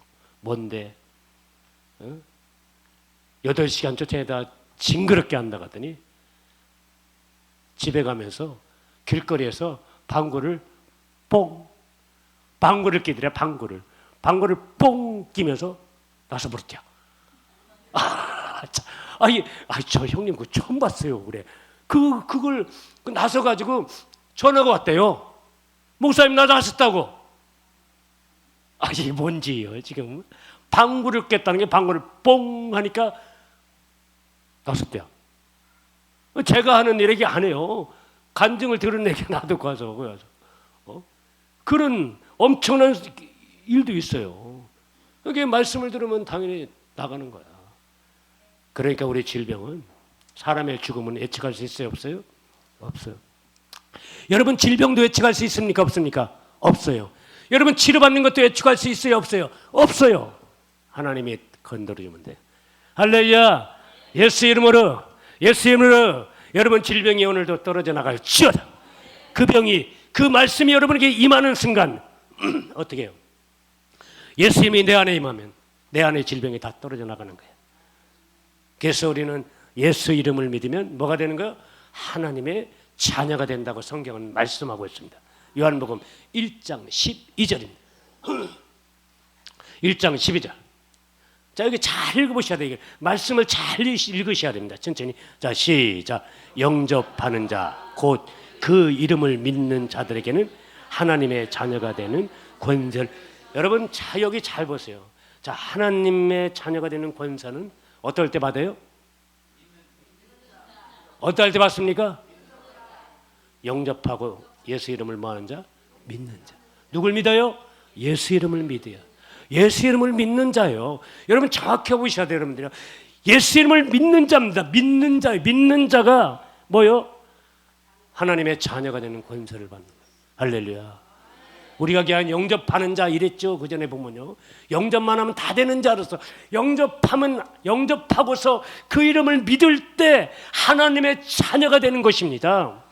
S2: 뭔데? 8시간 쫓아내다 징그럽게 안 나가더니 집에 가면서 길거리에서 방구를 끼더래. 방구를 뽕 끼면서 나서 부르죠. 저 형님 그거 처음 봤어요. 그래. 그걸 나서 가지고 전화가 왔대요. 목사님 나 나섰다고. 이게 뭔지요 지금. 방구를 깼다는 게 방구를 뽕 하니까 나섰대요. 제가 하는 일 얘기 안 해요. 간증을 들은 얘기 나도 가서 그런 엄청난 일도 있어요. 여기 말씀을 들으면 당연히 나가는 거야. 그러니까 우리 질병은 사람의 죽음은 예측할 수 있어요, 없어요? 없어요. 여러분 질병도 예측할 수 있습니까, 없습니까? 없어요. 여러분 치료받는 것도 예측할 수 있어요, 없어요? 없어요. 하나님이 건드려주면 돼. 할렐루야. 예수 이름으로 여러분 질병이 오늘도 떨어져 나갈지어다. 그 병이 그 말씀이 여러분에게 임하는 순간 어떻게 해요? 예수 이름이 내 안에 임하면 내 안에 질병이 다 떨어져 나가는 거예요. 그래서 우리는 예수 이름을 믿으면 뭐가 되는 거예요? 하나님의 자녀가 된다고 성경은 말씀하고 있습니다. 요한복음 1장 12절입니다. 1장 12절. 자, 여기 잘 읽어보셔야 돼요. 말씀을 잘 읽으셔야 됩니다. 천천히. 자, 시작. 영접하는 자, 곧 그 이름을 믿는 자들에게는 하나님의 자녀가 되는 권세를. 여러분, 자, 여기 잘 보세요. 자, 하나님의 자녀가 되는 권세는 어떨 때 받아요? 어떨 때 받습니까? 영접하고 예수 이름을 뭐하는 자? 믿는 자. 누굴 믿어요? 예수 이름을 믿어요. 예수 이름을 믿는 자요. 여러분 정확히 보셔야 돼요, 여러분들. 예수 이름을 믿는 자입니다. 믿는 자요. 믿는 자가 뭐요? 하나님의 자녀가 되는 권세를 받는 거예요. 할렐루야. 우리가 그냥 영접하는 자 이랬죠. 그 전에 보면요. 영접만 하면 다 되는 자로서 영접하고서 그 이름을 믿을 때 하나님의 자녀가 되는 것입니다.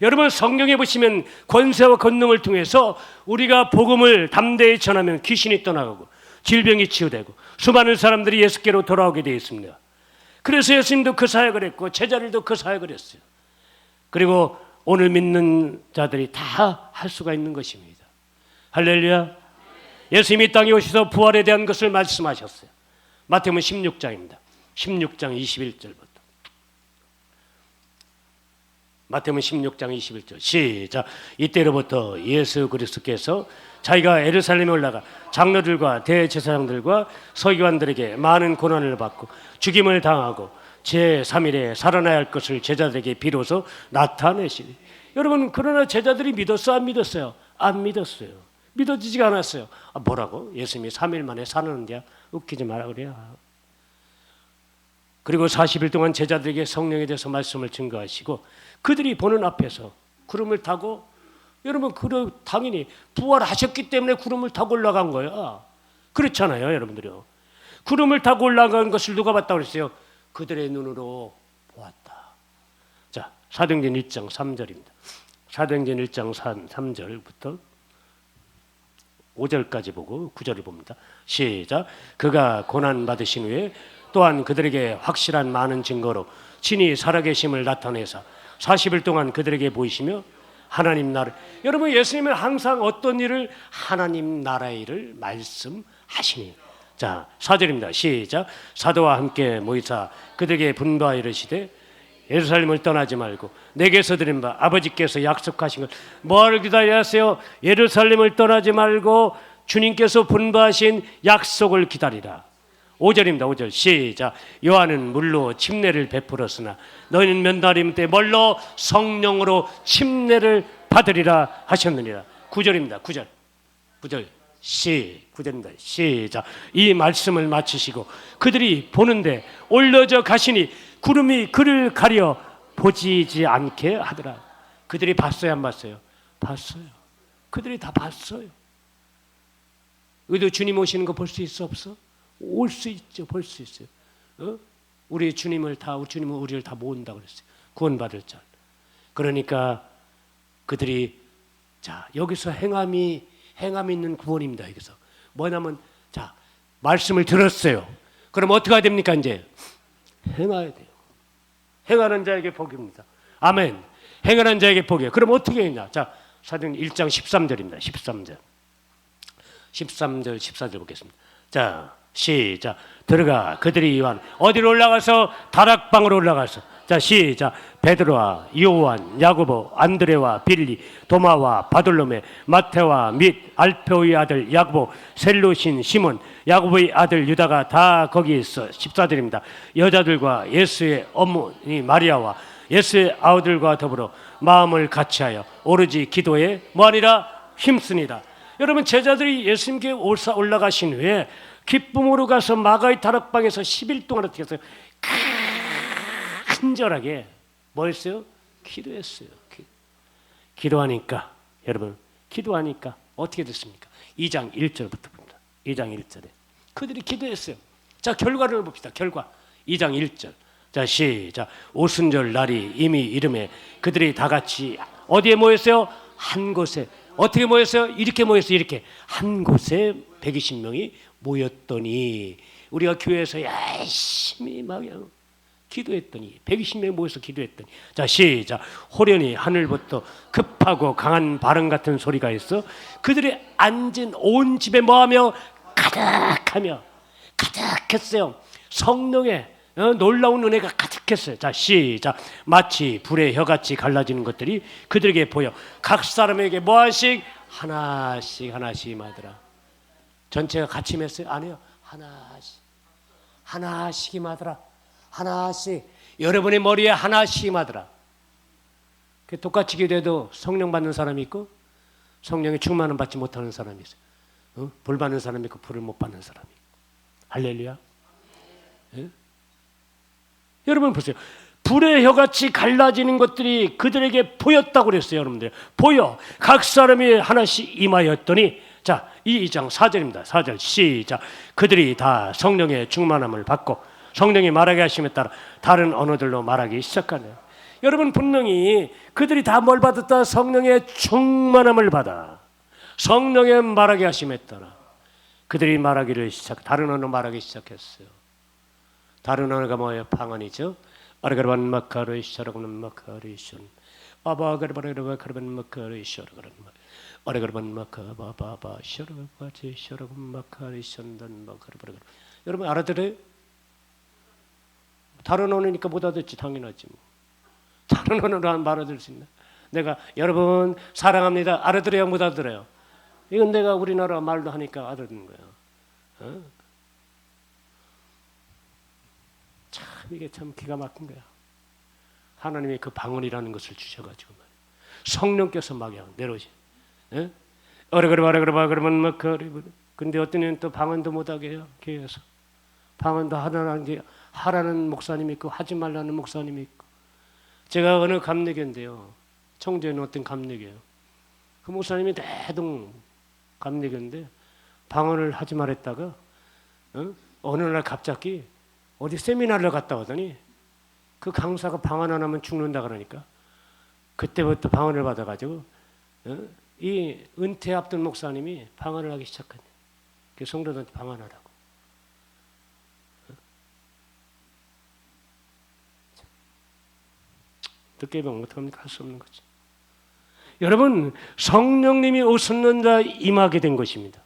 S2: 여러분 성경에 보시면 권세와 권능을 통해서 우리가 복음을 담대히 전하면 귀신이 떠나가고 질병이 치유되고 수많은 사람들이 예수께로 돌아오게 되어 있습니다. 그래서 예수님도 그 사역을 했고 제자들도 그 사역을 했어요. 그리고 오늘 믿는 자들이 다 할 수가 있는 것입니다. 할렐루야. 예수님이 땅에 오셔서 부활에 대한 것을 말씀하셨어요. 마태복음 16장입니다. 16장 21절부터. 마태복음 16장 21절 시작. 이때로부터 예수 그리스도께서 자기가 예루살렘에 올라가 장로들과 대제사장들과 서기관들에게 많은 고난을 받고 죽임을 당하고 제3일에 살아나야 할 것을 제자들에게 비로소 나타내시니. 여러분 그러나 제자들이 믿었어요, 안 믿었어요? 안 믿었어요. 믿어지지가 않았어요. 뭐라고? 예수님이 3일 만에 살아난대야? 웃기지 마라 그래요. 그리고 40일 동안 제자들에게 성령에 대해서 말씀을 증거하시고 그들이 보는 앞에서 구름을 타고, 여러분 당연히 부활하셨기 때문에 구름을 타고 올라간 거야. 그렇잖아요, 여러분들요. 구름을 타고 올라간 것을 누가 봤다고 그랬어요? 그들의 눈으로 보았다. 자, 사도행전 1장 3절입니다. 사도행전 1장 3절부터 5절까지 보고 9절을 봅니다. 시작. 그가 고난 받으신 후에 또한 그들에게 확실한 많은 증거로 친히 살아계심을 나타내사 40일 동안 그들에게 보이시며 하나님 나라. 여러분 예수님은 항상 어떤 일을? 하나님 나라의 일을 말씀하시니. 자, 4절입니다. 시작. 사도와 함께 모이사 그들에게 분부하여 이르시되 예루살렘을 떠나지 말고 내게서 들은 바 아버지께서 약속하신 것 뭐를 기다리세요? 예루살렘을 떠나지 말고 주님께서 분부하신 약속을 기다리라. 5절입니다. 5절 시작. 요한은 물로 침례를 베풀었으나 너희는 면담임 때 뭘로? 성령으로 침례를 받으리라 하셨느니라. 9절입니다. 9절 9절입니다. 시작. 이 말씀을 마치시고 그들이 보는데 올려져 가시니 구름이 그를 가려 보이지 않게 하더라. 그들이 봤어요, 안 봤어요? 봤어요. 그들이 다 봤어요. 우리도 주님 오시는 거 볼 수 있어 없어? 올 수 있죠. 볼 수 있어요. 우리 주님은 우리를 다 모은다 그랬어요. 구원받을 자. 그러니까 그들이 자 여기서 행함이 있는 구원입니다. 여기서 뭐냐면 자 말씀을 들었어요. 그럼 어떻게 해야 됩니까? 이제 행해야 돼요. 행하는 자에게 복입니다. 아멘. 행하는 자에게 복이에요. 그럼 어떻게 했냐? 자 사도행 1장 13절입니다. 13절 14절 보겠습니다. 자 시작. 들어가. 그들이 요한 어디로 올라가서 다락방으로 올라가서 자 시작. 베드로와 요한 야고보 안드레와 빌리 도마와 바돌로메 마테와 및 알페오의 아들 야고보 셀로신 시몬 야고보의 아들 유다가 다 거기 있어. 14절입니다. 여자들과 예수의 어머니 마리아와 예수의 아우들과 더불어 마음을 같이하여 오로지 기도에 뭐하니라 힘쓰니다. 여러분 제자들이 예수님께 올라가신 후에 기쁨으로 가서 마가의 다락방에서 10일 동안 어떻게 했어요? 간절하게 뭐 했어요? 기도했어요. 기도하니까 여러분 기도하니까 어떻게 됐습니까? 2장 1절부터 봅니다. 2장 1절에 그들이 기도했어요. 자 결과를 봅시다. 결과 2장 1절 자 시작. 오순절 날이 이미 이름에 그들이 다 같이 어디에 모였어요? 한 곳에. 어떻게 모였어요? 이렇게 모였어요. 이렇게 한 곳에 120명이 모였더니 우리가 교회에서 열심히 막 기도했더니 120명이 모여서 기도했더니 자 시작. 호련히 하늘부터 급하고 강한 바람 같은 소리가 있어 그들이 앉은 온 집에 뭐하며 가득했어요. 성령의 놀라운 은혜가 가득했어요. 자 시작. 마치 불의 혀같이 갈라지는 것들이 그들에게 보여 각 사람에게 뭐하씩 하나씩 임하더라. 전체가 같이 맺어요? 아니요. 하나씩 임하더라. 하나씩 여러분의 머리에 하나씩 임하더라. 똑같이 기도해도 성령 받는 사람이 있고 성령의 충만을 받지 못하는 사람이 있어요. 불 받는 사람이 있고 불을 못 받는 사람이 있고. 할렐루야. 예? 여러분 보세요. 불의 혀같이 갈라지는 것들이 그들에게 보였다고 그랬어요. 여러분들 보여 각 사람이 하나씩 임하였더니 자 2장 4절입니다. 4절 시작. 그들이 다 성령의 충만함을 받고 성령이 말하게 하심에 따라 다른 언어들로 말하기 시작하네요. 여러분 분명히 그들이 다 뭘 받았다? 성령의 충만함을 받아 성령의 말하게 하심에 따라 그들이 말하기를 다른 언어 말하기 시작했어요. 다른 언어가 뭐예요? 방언이죠. 아르가르반 마카르이샤라고는 마카르이션 아바가르바르바카르반 마카르이샤라고는 아르가르반 마카바바바 샤르바제샤라고 마카르이션단 마카르바르. 여러분 알아들어요? 다른 언어니까 못 알아듣지 당연하지 뭐. 다른 언어로 말 알아들을 수 있나? 내가 여러분 사랑합니다 알아들어요 못 알아들어요? 이건 내가 우리나라 말로 하니까 알아듣는 거야. 참 이게 참 기가 막힌 거야. 하나님이 그 방언이라는 것을 주셔가지고 말이야. 성령께서 막 내려오시. 어레그르바레그르바 그러면 막 근데 어떤 애는 또 방언도 못하게 해요. 교회에서 방언도 하라는 목사님이 있고 하지 말라는 목사님이 있고. 제가 어느 감리교인데요. 청주에는 어떤 감리교예요. 그 목사님이 대동 감리교인데 방언을 하지 말했다가 어느 날 갑자기 어디 세미나를 갔다 오더니 그 강사가 방언 안 하면 죽는다 그러니까 그때부터 방언을 받아가지고 이 은퇴 앞둔 목사님이 방언을 하기 시작했네. 그 성도들한테 방언하라고. 듣게 보면 어떡합니까? 할 수 없는 거지. 여러분 성령님이 오셨는 자 임하게 된 것입니다.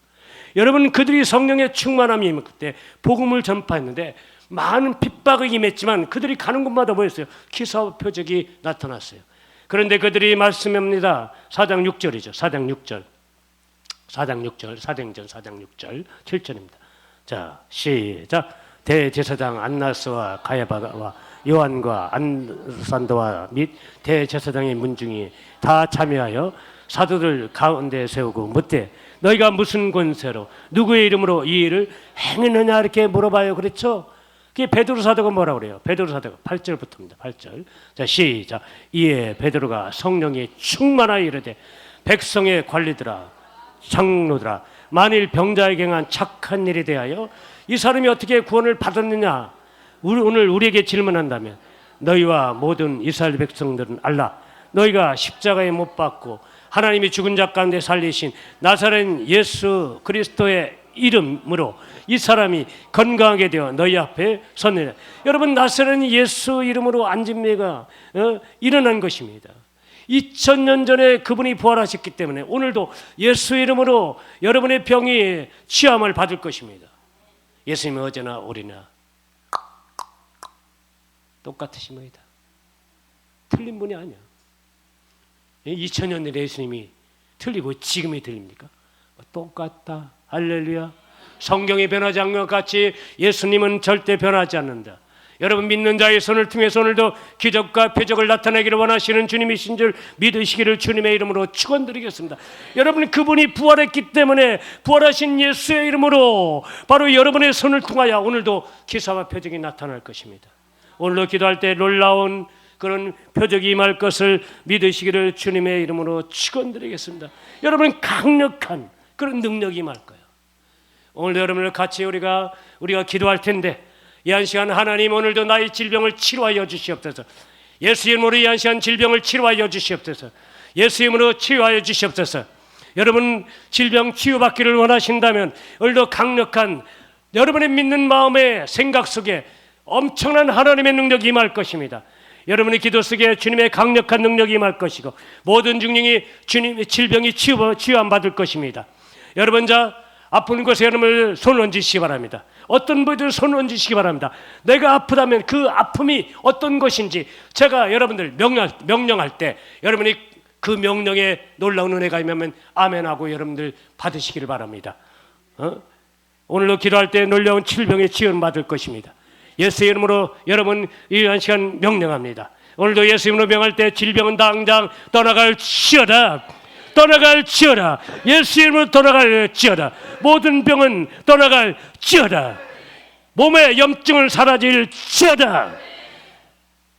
S2: 여러분 그들이 성령의 충만함이 임할 때 복음을 전파했는데 많은 핍박을 임했지만 그들이 가는 곳마다 뭐였어요? 기사와 표적이 나타났어요. 그런데 그들이 말씀합니다. 4장 6절이죠. 4장 6절. 사도행전 4장 6절 7절입니다. 자 시작. 대제사장 안나스와 가야바와 요한과 안산도와 및 대제사장의 문중이 다 참여하여 사도들 가운데 세우고 묻되 너희가 무슨 권세로 누구의 이름으로 이 일을 행했느냐 이렇게 물어봐요. 그렇죠? 그게 베드로 사도가 뭐라고 그래요? 베드로 사도가 8절부터입니다. 8절. 자 시작. 이에 베드로가 성령이 충만하여 이르되 백성의 관리들아, 장로들아, 만일 병자에게 행한 착한 일에 대하여 이 사람이 어떻게 구원을 받았느냐, 오늘 우리에게 질문한다면 너희와 모든 이스라엘 백성들은 알라. 너희가 십자가에 못 박고 하나님이 죽은 자 가운데 살리신 나사렛 예수 그리스도의 이름으로 이 사람이 건강하게 되어 너희 앞에 섰느냐. 여러분, 나사렛 예수 이름으로 안진매가 일어난 것입니다. 2000년 전에 그분이 부활하셨기 때문에 오늘도 예수 이름으로 여러분의 병이 치유함을 받을 것입니다. 예수님은 어제나 오리나 똑같으신 분이다. 틀린 분이 아니야. 2000년 전에 예수님이 틀리고 지금이 틀립니까? 똑같다. 할렐루야. 성경이 변하지 않는 것 같이 예수님은 절대 변하지 않는다. 여러분, 믿는 자의 손을 통해서 오늘도 기적과 표적을 나타내기를 원하시는 주님이신 줄 믿으시기를 주님의 이름으로 축원드리겠습니다. 여러분, 그분이 부활했기 때문에 부활하신 예수의 이름으로 바로 여러분의 손을 통하여 오늘도 기사와 표적이 나타날 것입니다. 오늘도 기도할 때 놀라운 그런 표적이 임할 것을 믿으시기를 주님의 이름으로 축원드리겠습니다. 여러분, 강력한 그런 능력이 임할 거예요. 오늘도 여러분을 같이 우리가 기도할 텐데, 이 한 시간 하나님 오늘도 나의 질병을 치료하여 주시옵소서. 예수 이름으로 이 한 시간 질병을 치료하여 주시옵소서. 예수 이름으로 치유하여 주시옵소서. 여러분, 질병 치유받기를 원하신다면 오늘도 강력한 여러분의 믿는 마음의 생각 속에 엄청난 하나님의 능력이 임할 것입니다. 여러분의 기도 속에 주님의 강력한 능력이 임할 것이고 모든 중증이 주님의 질병이 치유함 받을 것입니다. 여러분, 아픈 곳에 여러분을 손 얹으시기 바랍니다. 어떤 분들 손 얹으시기 바랍니다. 내가 아프다면 그 아픔이 어떤 것인지 제가 여러분들 명령할 때 여러분이 그 명령에 놀라운 은혜가 임하면 아멘하고 여러분들 받으시기를 바랍니다. 오늘도 기도할 때 놀라운 질병의 치유를 받을 것입니다. 예수 이름으로 여러분 이 한 시간 명령합니다. 오늘도 예수 이름으로 명할 때 질병은 당장 떠나갈지어다. 떠나갈지어다. 예수 이름으로 떠나갈지어다. 모든 병은 떠나갈지어다. 몸의 염증을 사라질지어다.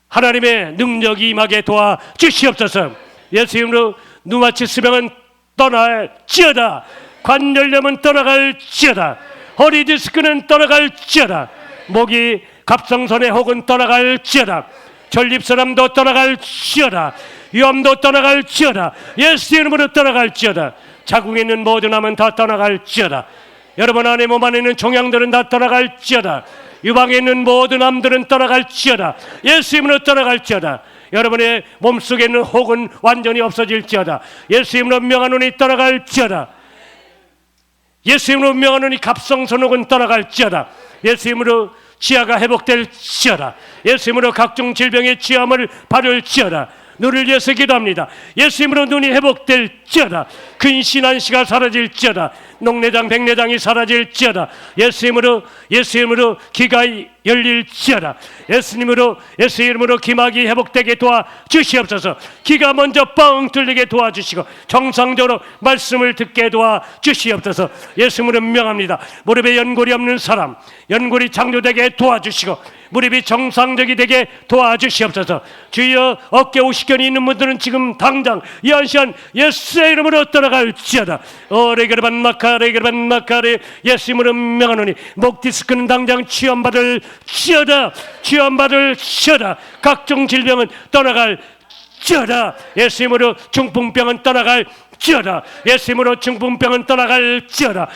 S2: 하나님의 능력이 임하게 도와주시옵소서. 예수 이름으로 누마치스병은 떠날지어다. 관절염은 떠나갈지어다. 허리 디스크는 떠나갈지어다. 목이 갑상선의 혹은 떠나갈지어다. 전립선암도 떠나갈지어다. 위암도 떠나갈지어다. 예수 이름으로 떠나갈지어다. 자궁에 있는 모든 암은 다 떠나갈지어다. 여러분 안에 몸 안에 있는 종양들은 다 떠나갈지어다. 유방에 있는 모든 암들은 떠나갈지어다. 예수 이름으로 떠나갈지어다. 여러분의 몸속에 있는 혹은 완전히 없어질지어다. 예수 이름으로 명하노니 떠나갈지어다. 예수 이름으로 명하노니 갑상선 혹은 떠나갈지어다. 예수 이름으로 치아가 회복될지어다. 예수 이름으로 각종 질병의 치유함을 받을지어다. 눈을 위해서 기도합니다. 예수 이름으로 눈이 회복될지어다. 근신한시가 사라질지어다. 녹내장 백내장이 사라질지어다. 예수 이름으로 귀가 열릴지어다. 예수 이름으로 기막이 회복되게 도와주시옵소서. 귀가 먼저 뻥 뚫리게 도와주시고 정상적으로 말씀을 듣게 도와주시옵소서. 예수 이름으로 명합니다. 무릎에 연골이 없는 사람 연골이 장조되게 도와주시고 무릎이 정상적이 되게 도와주시옵소서. 주여, 어깨 오십견이 있는 분들은 지금 당장 이 한 시간 예수의 이름으로 떠나갈지어다. 레게르반마카레 예수 이름으로 명하노니 목 디스크는 당장 치유받을지어다. 치유받을지어다. 각종 질병은 떠나갈지어다. 예수 이름으로 중풍병은 떠나갈지어다. 예수 이름으로 중풍병은 떠나갈지어다.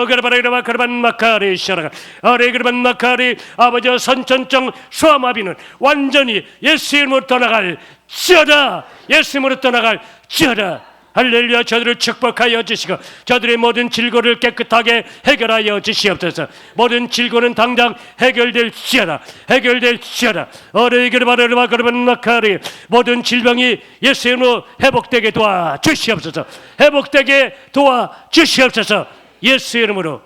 S2: 그르반마카레 샤라가 레그르반마카레 아버지 선천성 소아마비는 완전히 예수 이름으로 떠나갈지어다. 예수 이름으로 떠나갈지어다. 할렐루야. 저들을 축복하여 주시고 저들의 모든 질고를 깨끗하게 해결하여 주시옵소서. 모든 질고는 당장 해결될지어다. 해결될지어다. 모든 질병이 예수 이름으로 회복되게 도와주시옵소서. 회복되게 도와주시옵소서. 예수 이름으로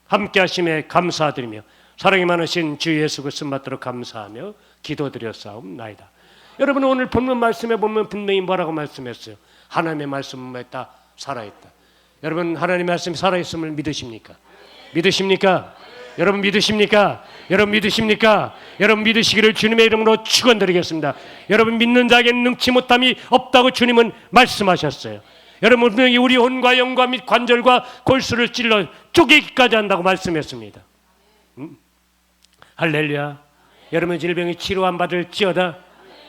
S2: 함께 하심에 감사드리며 사랑이 많으신 주 예수 그리스도 받도록 감사하며 기도드렸사옵나이다. 여러분, 오늘 본문 말씀에 보면 분명히 뭐라고 말씀했어요? 하나님의 말씀은 있다, 살아있다. 여러분, 하나님의 말씀이 살아있음을 믿으십니까? 믿으십니까? 여러분 믿으십니까? 여러분 믿으십니까? 여러분 믿으시기를 주님의 이름으로 축원드리겠습니다. 여러분 믿는 자에게는 능치 못함이 없다고 주님은 말씀하셨어요. 여러분 분명히 우리 혼과 영과 및 관절과 골수를 찔러 쪼개기까지 한다고 말씀했습니다. 할렐루야. 여러분 질병이 치료 안 받을지어다.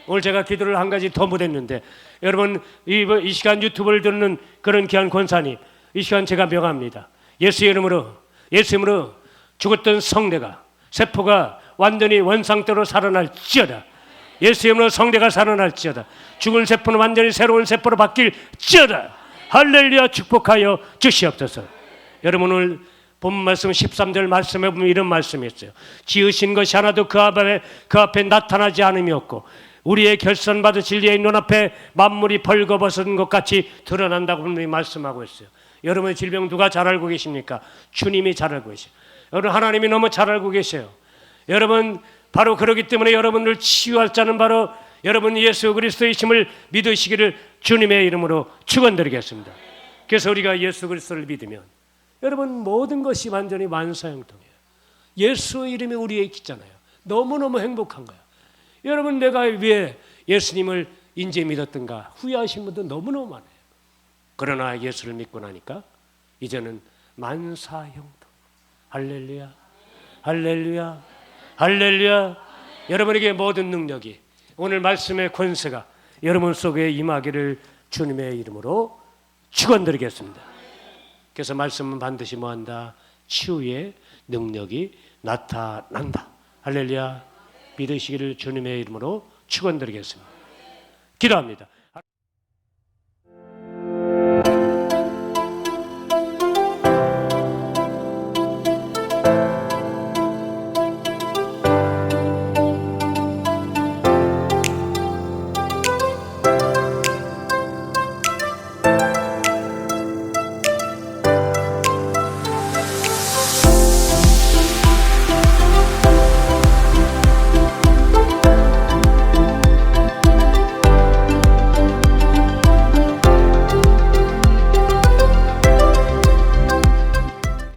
S2: 오늘 제가 기도를 한 가지 더 못했는데, 여러분 이 시간 유튜브를 듣는 그런 귀한 권사님, 이 시간 제가 명합니다. 예수 이름으로 죽었던 성대가, 세포가 완전히 원상태로 살아날지어다. 예수 이름으로 성대가 살아날지어다. 죽은 세포는 완전히 새로운 세포로 바뀔지어다. 할렐루야. 축복하여 주시옵소서. 여러분 오늘 본 말씀 13절 말씀에 보면 이런 말씀이 있어요. 지으신 것이 하나도 그 앞에 나타나지 않음이 없고 우리의 결선받은 진리의 눈앞에 만물이 벌거벗은 것 같이 드러난다고 분명히 말씀하고 있어요. 여러분의 질병 누가 잘 알고 계십니까? 주님이 잘 알고 계세요. 여러분 하나님이 너무 잘 알고 계세요. 여러분 바로 그렇기 때문에 여러분을 치유할 자는 바로 여러분 예수 그리스도의 힘을 믿으시기를 주님의 이름으로 축원드리겠습니다. 그래서 우리가 예수 그리스도를 믿으면 여러분 모든 것이 완전히 만사형통해요. 예수 이름이 우리에 있잖아요. 너무너무 행복한 거예요. 여러분 내가 왜 예수님을 인제 믿었던가 후회하신 분도 너무너무 많아요. 그러나 예수를 믿고 나니까 이제는 만사형통. 할렐루야. 할렐루야. 할렐루야. 여러분에게 모든 능력이 오늘 말씀의 권세가 여러분 속에 임하기를 주님의 이름으로 축원드리겠습니다. 그래서 말씀은 반드시 뭐한다? 치유의 능력이 나타난다. 할렐루야. 믿으시기를 주님의 이름으로 축원드리겠습니다. 기도합니다.